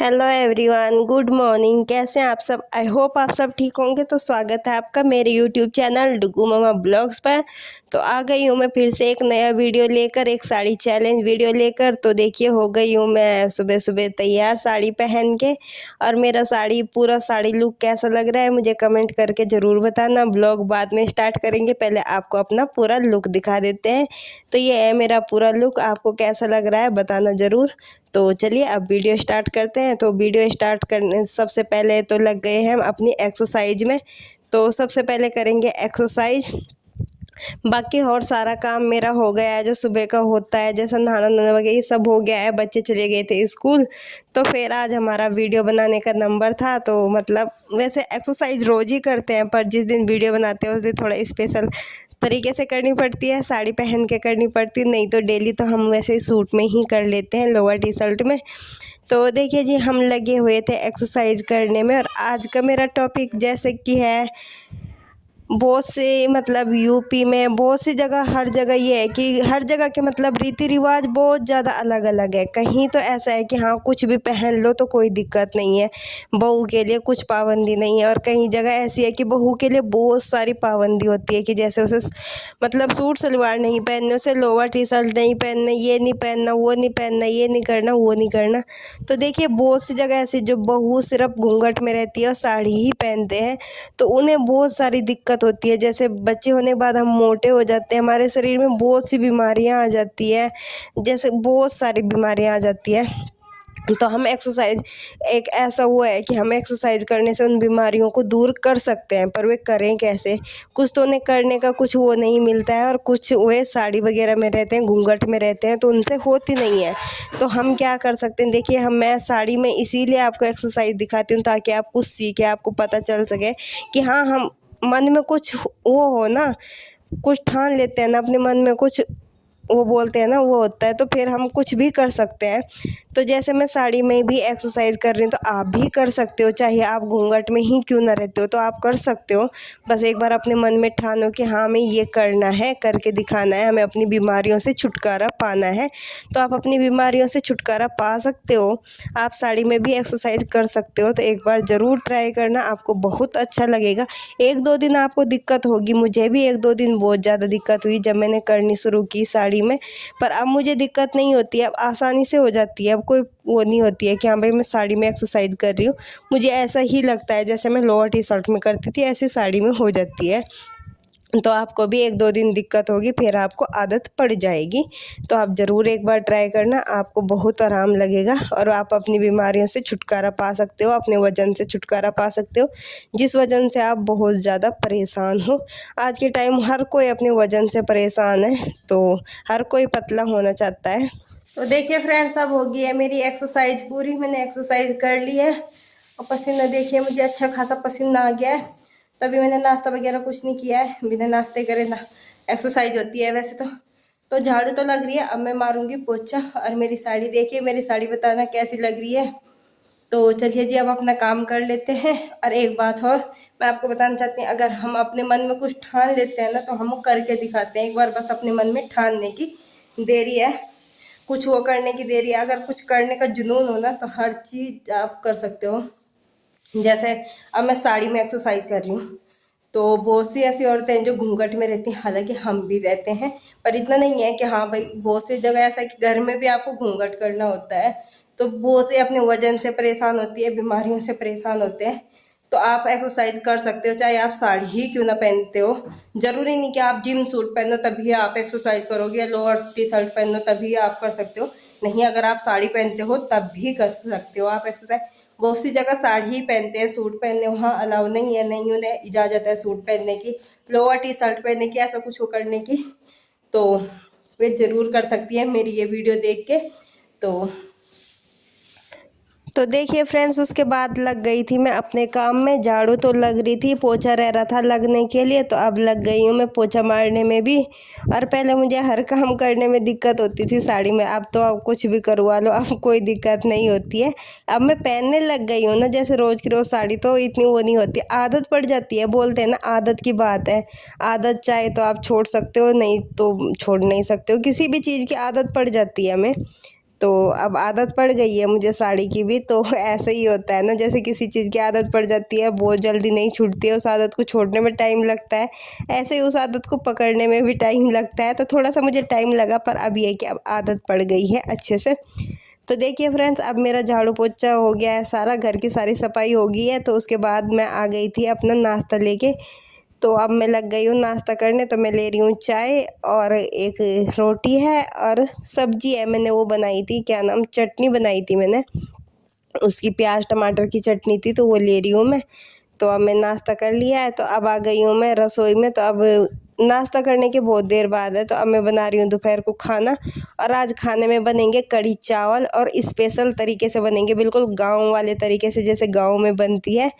Hello everyone, good morning. कैसे हैं आप सब? आई होप आप सब ठीक होंगे। तो स्वागत है आपका मेरे यूट्यूब चैनल डुगू मम्मा ब्लॉग्स पर। तो आ गई हूँ मैं फिर से एक नया वीडियो लेकर, एक साड़ी चैलेंज वीडियो लेकर। तो देखिए, हो गई हूँ मैं सुबह सुबह तैयार साड़ी पहन के। और मेरा पूरा साड़ी लुक कैसा लग रहा है मुझे कमेंट करके ज़रूर बताना। ब्लॉग बाद में स्टार्ट करेंगे, पहले आपको अपना पूरा लुक दिखा देते हैं। तो ये है मेरा पूरा लुक, आपको कैसा लग रहा है बताना ज़रूर। तो चलिए अब वीडियो स्टार्ट करते हैं। तो वीडियो स्टार्ट करने सबसे पहले तो लग गए हैं हम अपनी एक्सरसाइज में। तो सबसे पहले करेंगे एक्सरसाइज। बाकी और सारा काम मेरा हो गया है जो सुबह का होता है, जैसा नहाना धोना वगैरह ये सब हो गया है। बच्चे चले गए थे स्कूल। तो फिर आज हमारा वीडियो बनाने का नंबर था। तो मतलब वैसे एक्सरसाइज रोज़ ही करते हैं, पर जिस दिन वीडियो बनाते हैं उस दिन थोड़ा स्पेशल तरीके से करनी पड़ती है, साड़ी पहन के करनी पड़ती है। नहीं तो डेली तो हम वैसे ही सूट में ही कर लेते हैं, लोअर टी शर्ट में। तो देखिए जी, हम लगे हुए थे एक्सरसाइज करने में। और आज का मेरा टॉपिक जैसे कि है, बहुत से मतलब यूपी में बहुत सी जगह, हर जगह ये है कि हर जगह के मतलब रीति रिवाज बहुत ज़्यादा अलग अलग है। कहीं तो ऐसा है कि हाँ कुछ भी पहन लो तो कोई दिक्कत नहीं है, बहू के लिए कुछ पाबंदी नहीं है। और कहीं जगह ऐसी है कि बहू के लिए बहुत सारी पाबंदी होती है कि जैसे उसे मतलब सूट सलवार नहीं पहनने, उसे लोअर टी शर्ट नहीं पहनना, ये नहीं पहनना, वो नहीं पहनना, ये नहीं करना, वो नहीं करना। तो देखिए, बहुत सी जगह ऐसी जो बहू सिर्फ घूंघट में रहती है और साड़ी ही पहनते हैं, तो उन्हें बहुत सारी दिक्कत होती है। जैसे बच्चे होने के बाद हम मोटे हो जाते हैं, हमारे शरीर में बहुत सी बीमारियां आ जाती है, जैसे बहुत सारी बीमारियां आ जाती है। तो हम एक्सरसाइज, एक ऐसा हुआ है कि हम एक्सरसाइज करने से उन बीमारियों को दूर कर सकते हैं। पर वे करें कैसे? कुछ तो उन्हें करने का कुछ वो नहीं मिलता है, और कुछ वे साड़ी वगैरह में रहते हैं, घूंघट में रहते हैं, तो उनसे होती नहीं है। तो हम क्या कर सकते हैं? देखिए, मैं साड़ी में इसीलिए आपको एक्सरसाइज दिखाती हूँ ताकि आप कुछ सीखें, आपको पता चल सके कि हाँ, हम मन में कुछ वो हो ना, कुछ ठान लेते हैं ना अपने मन में, कुछ वो बोलते हैं ना, वो होता है, तो फिर हम कुछ भी कर सकते हैं। तो जैसे मैं साड़ी में भी एक्सरसाइज कर रही हूँ, तो आप भी कर सकते हो, चाहे आप घूंघट में ही क्यों ना रहते हो, तो आप कर सकते हो। बस एक बार अपने मन में ठानो कि हाँ हमें ये करना है, करके दिखाना है, हमें अपनी बीमारियों से छुटकारा पाना है। तो आप अपनी बीमारियों से छुटकारा पा सकते हो, आप साड़ी में भी एक्सरसाइज कर सकते हो। तो एक बार ज़रूर ट्राई करना, आपको बहुत अच्छा लगेगा। एक दो दिन आपको दिक्कत होगी, मुझे भी एक दो दिन बहुत ज़्यादा दिक्कत हुई जब मैंने करनी शुरू की साड़ी में। पर अब मुझे दिक्कत नहीं होती है, अब आसानी से हो जाती है। अब कोई वो नहीं होती है कि हाँ भाई मैं साड़ी में एक्सरसाइज कर रही हूँ, मुझे ऐसा ही लगता है जैसे मैं लोअर टी शर्ट में करती थी, ऐसे साड़ी में हो जाती है। तो आपको भी एक दो दिन दिक्कत होगी, फिर आपको आदत पड़ जाएगी। तो आप ज़रूर एक बार ट्राई करना, आपको बहुत आराम लगेगा और आप अपनी बीमारियों से छुटकारा पा सकते हो, अपने वज़न से छुटकारा पा सकते हो, जिस वज़न से आप बहुत ज़्यादा परेशान हो। आज के टाइम हर कोई अपने वज़न से परेशान है, तो हर कोई पतला होना चाहता है। तो देखिए फ्रेंड्स, अब हो गई है मेरी एक्सरसाइज पूरी, मैंने एक्सरसाइज कर ली है। और पसीना देखिए, मुझे अच्छा खासा पसीना आ गया है। तभी मैंने नाश्ता वगैरह कुछ नहीं किया है, बिना नाश्ते करे ना एक्सरसाइज होती है वैसे तो झाड़ू तो लग रही है। अब मैं मारूंगी पोछा। और मेरी साड़ी देखिए, मेरी साड़ी बताना कैसी लग रही है। तो चलिए जी, अब अपना काम कर लेते हैं। और एक बात और मैं आपको बताना चाहती हूँ, अगर हम अपने मन में कुछ ठान लेते हैं ना, तो हम करके दिखाते हैं। एक बार बस अपने मन में ठानने की देरी है, कुछ वो करने की देरी है। अगर कुछ करने का जुनून हो ना, तो हर चीज़ आप कर सकते हो। जैसे अब मैं साड़ी में एक्सरसाइज कर रही हूँ, तो बहुत सी ऐसी औरतें हैं जो घूंघट में रहती हैं, हालांकि हम भी रहते हैं, पर इतना नहीं है कि हाँ भाई, बहुत सी जगह ऐसा है कि घर में भी आपको घूंघट करना होता है। तो बहुत से अपने वजन से परेशान होती है, बीमारियों से परेशान होते हैं। तो आप एक्सरसाइज कर सकते हो, चाहे आप साड़ी ही क्यों ना पहनते हो। जरूरी नहीं कि आप जिम सूट पहनो तभी आप एक्सरसाइज करोगे, या लोअर टी शर्ट पहनो तभी आप कर सकते हो। नहीं, अगर आप साड़ी पहनते हो तब भी कर सकते हो आप एक्सरसाइज। बहुत सी जगह साड़ी ही पहनते हैं, सूट पहनने वहाँ अलाउ नहीं है, नहीं उन्हें इजाज़त है सूट पहनने की, लोअर टी शर्ट पहनने की, ऐसा कुछ करने की। तो वे ज़रूर कर सकती है मेरी ये वीडियो देख के। तो देखिए फ्रेंड्स, उसके बाद लग गई थी मैं अपने काम में। झाड़ू तो लग रही थी, पोछा रह रहा था लगने के लिए, तो अब लग गई हूँ मैं पोछा मारने में भी। और पहले मुझे हर काम करने में दिक्कत होती थी साड़ी में, अब तो अब कुछ भी करवा लो, अब कोई दिक्कत नहीं होती है। अब मैं पहनने लग गई हूँ ना, जैसे रोज़ की रोज़ साड़ी, तो इतनी वो नहीं होती, आदत पड़ जाती है। बोलते हैं ना, आदत की बात है। आदत चाहे तो आप छोड़ सकते हो, नहीं तो छोड़ नहीं सकते हो, किसी भी चीज़ की आदत पड़ जाती है हमें। तो अब आदत पड़ गई है मुझे साड़ी की भी। तो ऐसे ही होता है ना, जैसे किसी चीज़ की आदत पड़ जाती है बहुत जल्दी नहीं छूटती है, उस आदत को छोड़ने में टाइम लगता है, ऐसे ही उस आदत को पकड़ने में भी टाइम लगता है। तो थोड़ा सा मुझे टाइम लगा, पर अब ये कि अब आदत पड़ गई है अच्छे से। तो देखिए फ्रेंड्स, अब मेरा झाड़ू पोछा हो गया है, सारा घर की सारी सफाई हो गई है। तो उसके बाद मैं आ गई थी अपना नाश्ता लेके। तो अब मैं लग गई हूँ नाश्ता करने। तो मैं ले रही हूँ चाय और एक रोटी है और सब्जी है। मैंने वो बनाई थी, क्या नाम, चटनी बनाई थी मैंने, उसकी प्याज टमाटर की चटनी थी, तो वो ले रही हूँ मैं। तो अब मैं नाश्ता कर लिया है, तो अब आ गई हूँ मैं रसोई में। तो अब नाश्ता करने के बहुत देर बाद है, तो अब मैं बना रही हूँ दोपहर को खाना। और आज खाने में बनेंगे कढ़ी चावल, और स्पेशल तरीके से बनेंगे, बिल्कुल गांव वाले तरीके से, जैसे गांव में बनती है।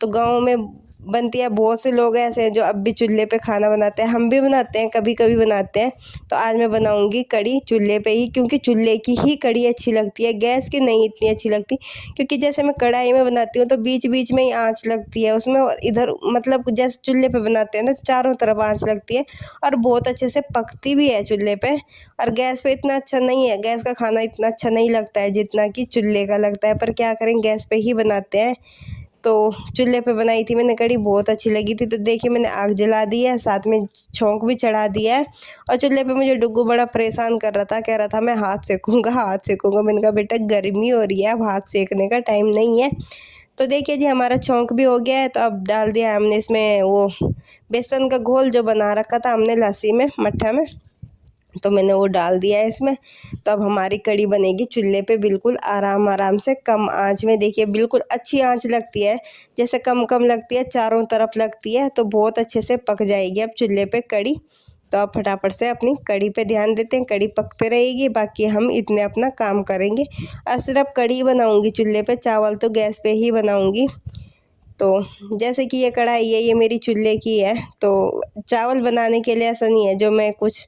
तो गांव में बनती है, बहुत से लोग ऐसे हैं जो अब भी चूल्हे पे खाना बनाते हैं, हम भी बनाते हैं, कभी कभी बनाते हैं। तो आज मैं बनाऊंगी कढ़ी चूल्हे पे ही, क्योंकि चूल्हे की ही कढ़ी अच्छी लगती है, गैस की नहीं इतनी अच्छी लगती। क्योंकि जैसे मैं कढ़ाई में बनाती हूँ तो बीच बीच में ही आँच लगती है उसमें, और इधर मतलब जैसे चूल्हे पे बनाते हैं ना, चारों तरफ आँच लगती है और बहुत अच्छे से पकती भी है चूल्हे पे। और गैस पे इतना अच्छा नहीं है, गैस का खाना इतना अच्छा नहीं लगता है जितना कि चूल्हे का लगता है, पर क्या करें, गैस पे ही बनाते हैं। तो चूल्हे पे बनाई थी मैंने कढ़ी, बहुत अच्छी लगी थी। तो देखिए मैंने आग जला दी है, साथ में छोंक भी चढ़ा दिया है। और चूल्हे पे मुझे डुग्गू बड़ा परेशान कर रहा था, कह रहा था मैं हाथ सेकूंगा हाथ सेकूंगा। मैंने कहा बेटा गर्मी हो रही है, अब हाथ सेकने का टाइम नहीं है। तो देखिए जी, हमारा छोंक भी हो गया है। तो अब डाल दिया हमने इसमें वो बेसन का घोल जो बना रखा था हमने लस्सी में, मट्ठा में, तो मैंने वो डाल दिया है इसमें। तो अब हमारी कढ़ी बनेगी चूल्हे पे बिल्कुल आराम आराम से, कम आंच में। देखिए बिल्कुल अच्छी आंच लगती है, जैसे कम कम लगती है, चारों तरफ लगती है, तो बहुत अच्छे से पक जाएगी अब चूल्हे पे कढ़ी। तो आप फटाफट से अपनी कढ़ी पे ध्यान देते हैं, कढ़ी पकते रहेगी, बाकी हम इतने अपना काम करेंगे। और सिर्फ कढ़ी बनाऊँगी चूल्हे पे, चावल तो गैस पे ही बनाऊँगी। तो जैसे कि ये कढ़ाई है, ये मेरी चूल्हे की है। तो चावल बनाने के लिए ऐसा नहीं है जो मैं कुछ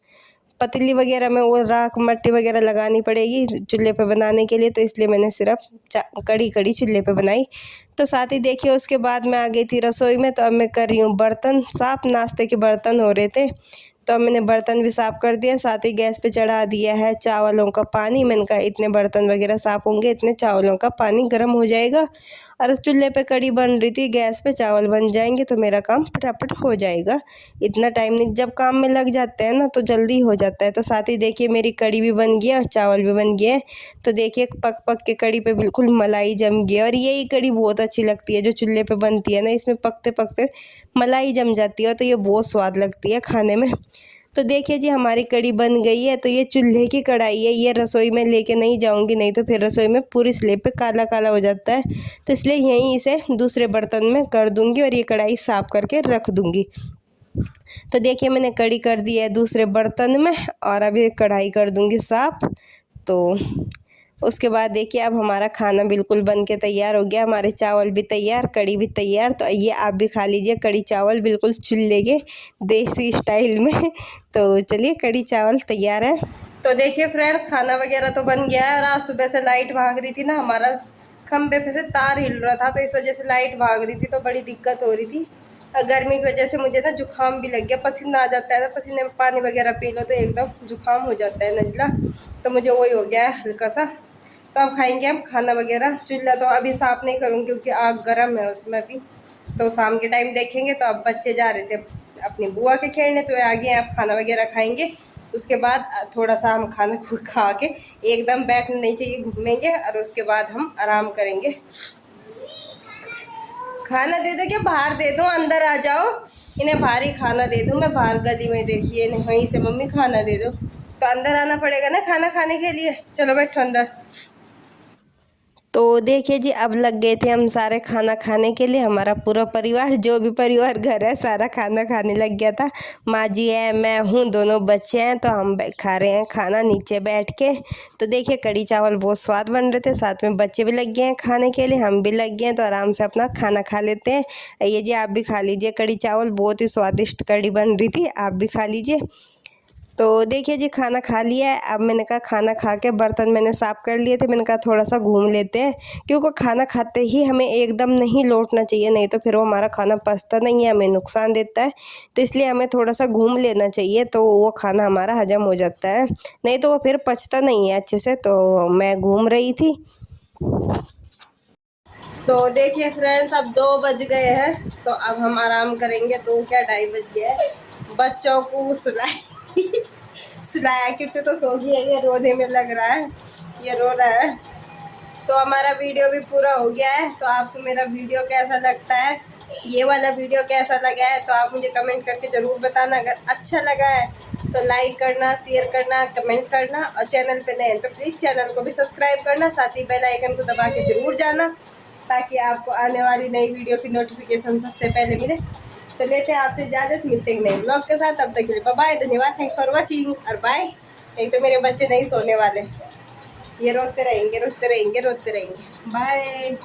पतीली वगैरह में वो राख मट्टी वगैरह लगानी पड़ेगी चूल्हे पे बनाने के लिए, तो इसलिए मैंने सिर्फ कढ़ी चूल्हे पे बनाई। तो साथ ही देखिए उसके बाद मैं आ गई थी रसोई में। तो अब मैं कर रही हूँ बर्तन साफ़, नाश्ते के बर्तन हो रहे थे, तो अब मैंने बर्तन भी साफ़ कर दिया। साथ ही गैस पे चढ़ा दिया है चावलों का पानी। मैंने कहा इतने बर्तन वगैरह साफ़ होंगे, इतने चावलों का पानी गर्म हो जाएगा। और उस चूल्हे पे कढ़ी बन रही थी, गैस पे चावल बन जाएंगे, तो मेरा काम फटाफट हो जाएगा। इतना टाइम नहीं, जब काम में लग जाते हैं ना तो जल्दी हो जाता है। तो साथ ही देखिए मेरी कढ़ी भी बन गई और चावल भी बन गए। तो देखिए पक पक के कढ़ी पे बिल्कुल मलाई जम गई। और यही कढ़ी बहुत अच्छी लगती है जो चूल्हे पे बनती है ना, इसमें पकते पकते मलाई जम जाती है, तो ये बहुत स्वाद लगती है खाने में। तो देखिए जी, हमारी कढ़ी बन गई है। तो ये चूल्हे की कढ़ाई है, ये रसोई में लेके नहीं जाऊंगी, नहीं तो फिर रसोई में पूरी स्लेब पे काला काला हो जाता है। तो इसलिए यहीं इसे दूसरे बर्तन में कर दूंगी और ये कढ़ाई साफ़ करके रख दूंगी। तो देखिए मैंने कढ़ी कर दी है दूसरे बर्तन में, और अभी कढ़ाई कर दूंगी साफ़। तो उसके बाद देखिए अब हमारा खाना बिल्कुल बन के तैयार हो गया, हमारे चावल भी तैयार, कढ़ी भी तैयार। तो ये आप भी खा लीजिए कढ़ी चावल, बिल्कुल चूल्हे के देसी स्टाइल में। तो चलिए कढ़ी चावल तैयार है। तो देखिए फ्रेंड्स, खाना वगैरह तो बन गया है। और आज सुबह से लाइट भाग रही थी ना, हमारा खंबे पे से तार हिल रहा था, तो इस वजह से लाइट भाग रही थी, तो बड़ी दिक्कत हो रही थी। और गर्मी की वजह से मुझे ना जुकाम भी लग गया, पसीना आ जाता है ना, पसीने में पानी वगैरह पी लो तो एकदम जुकाम हो जाता है, नज़ला। तो मुझे वही हो गया है हल्का सा। तो अब खाएंगे हम खाना वगैरह। चूल्हा तो अभी साफ़ नहीं करूँगी क्योंकि आग गर्म है उसमें अभी, तो शाम के टाइम देखेंगे। तो अब बच्चे जा रहे थे अपनी बुआ के खेलने, तो आगे आप खाना वगैरह खाएंगे। उसके बाद थोड़ा सा हम खाना खा के, एकदम बैठना नहीं चाहिए, घूमेंगे और उसके बाद हम आराम करेंगे। खाना दे दो, क्या बाहर दे दो, अंदर आ जाओ, इन्हें बाहर ही खाना दे दूँ मैं, बाहर गली में देखिए वहीं से मम्मी खाना दे दो। तो अंदर आना पड़ेगा ना खाना खाने के लिए, चलो बैठो अंदर। तो देखिए जी, अब लग गए थे हम सारे खाना खाने के लिए, हमारा पूरा परिवार, जो भी परिवार घर है सारा खाना खाने लग गया था। माँ जी है, मैं हूँ, दोनों बच्चे हैं, तो हम खा रहे हैं खाना नीचे बैठ के। तो देखिए कढ़ी चावल बहुत स्वाद बन रहे थे, साथ में बच्चे भी लग गए हैं खाने के लिए, हम भी लग गए हैं। तो आराम से अपना खाना खा लेते हैं। ये जी आप भी खा लीजिए कढ़ी चावल, बहुत ही स्वादिष्ट कढ़ी बन रही थी, आप भी खा लीजिए। तो देखिए जी, खाना खा लिया है। अब मैंने कहा खाना खा के बर्तन मैंने साफ़ कर लिए थे, मैंने कहा थोड़ा सा घूम लेते हैं, क्योंकि खाना खाते ही हमें एकदम नहीं लौटना चाहिए, नहीं तो फिर वो हमारा खाना पचता नहीं है, हमें नुकसान देता है। तो इसलिए हमें थोड़ा सा घूम लेना चाहिए, तो वो खाना हमारा हजम हो जाता है, नहीं तो वो फिर पचता नहीं है अच्छे से। तो मैं घूम रही थी। तो देखिए फ्रेंड्स, अब 2 बज गए हैं, तो अब हम आराम करेंगे। 2 क्या 2:30 बज गया है। बच्चों को सुलाया किट्टू तो सो गई है, ये रोने में लग रहा है, ये रो रहा है। तो हमारा वीडियो भी पूरा हो गया है। तो आपको मेरा वीडियो कैसा लगता है, ये वाला वीडियो कैसा लगा है, तो आप मुझे कमेंट करके ज़रूर बताना। अगर अच्छा लगा है तो लाइक करना, शेयर करना, कमेंट करना, और चैनल पे नए हैं तो प्लीज़ चैनल को भी सब्सक्राइब करना, साथ ही बेल आइकन को दबा के ज़रूर जाना, ताकि आपको आने वाली नई वीडियो की नोटिफिकेशन सबसे पहले मिले। तो लेते हैं आपसे इजाज़त, मिलते हैं नए ब्लॉग के साथ। तब तक के लिए बाय, धन्यवाद, थैंक्स फॉर वॉचिंग और बाय। एक तो मेरे बच्चे नहीं सोने वाले, ये रोते रहेंगे रोते रहेंगे रोते रहेंगे। बाय।